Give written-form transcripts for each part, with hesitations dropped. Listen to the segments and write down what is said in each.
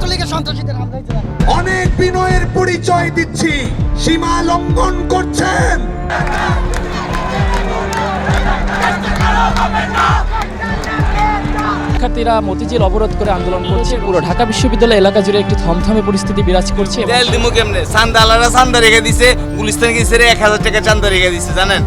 ছাত্রলীগের সন্ত্রাসীদের হামলায় অনেক বিনয়ের পরিচয় দিচ্ছি, সীমা লঙ্ঘন করছেন। শিক্ষার্থীরা মতিঝিল অবরোধ করে আন্দোলন করছে। পুরো ঢাকা বিশ্ববিদ্যালয় এলাকা জুড়ে একটি থমথমে পরিস্থিতি বিরাজ করছে। তেল দিমু কেমনে? চান্দালারা চান্দা রেখে দিছে, গুলিস্তান গেছে 1000 টাকা চান্দা রেখে দিছে, জানেন?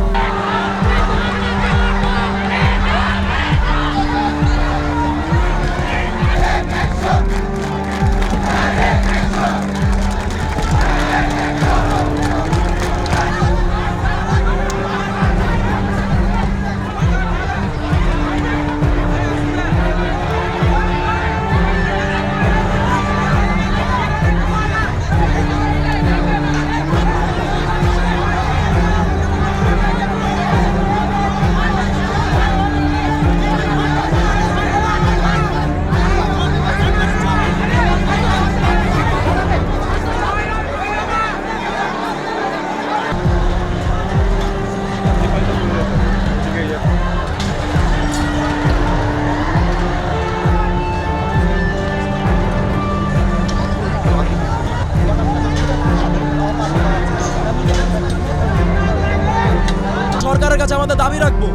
সরকারের কাছে আমাদের দাবি রাখবো,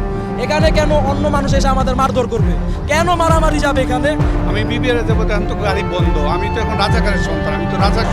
এখানে কেন অন্য মানুষ এসে আমাদের মারধর করবে, কেন মারামারি যাবে এখানে? আমি বিবিআর দেবো, এখন তো গাড়ি বন্ধ, আমি তো এখন রাজাকারের সন্তান, আমি তো রাজা।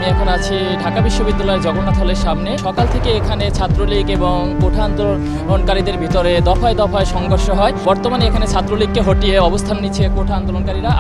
আমি এখন আছি ঢাকা বিশ্ববিদ্যালয়ের জগন্নাথ হলের সামনে। সকাল থেকে এখানে ছাত্রলীগ এবং কোঠা আন্দোলনকারীদের ভিতরে দফায় দফায় সংঘর্ষ হয়। বর্তমানে এখানে ছাত্রলীগকে হটিয়ে অবস্থান নিচ্ছে কোঠা আন্দোলনকারীরা।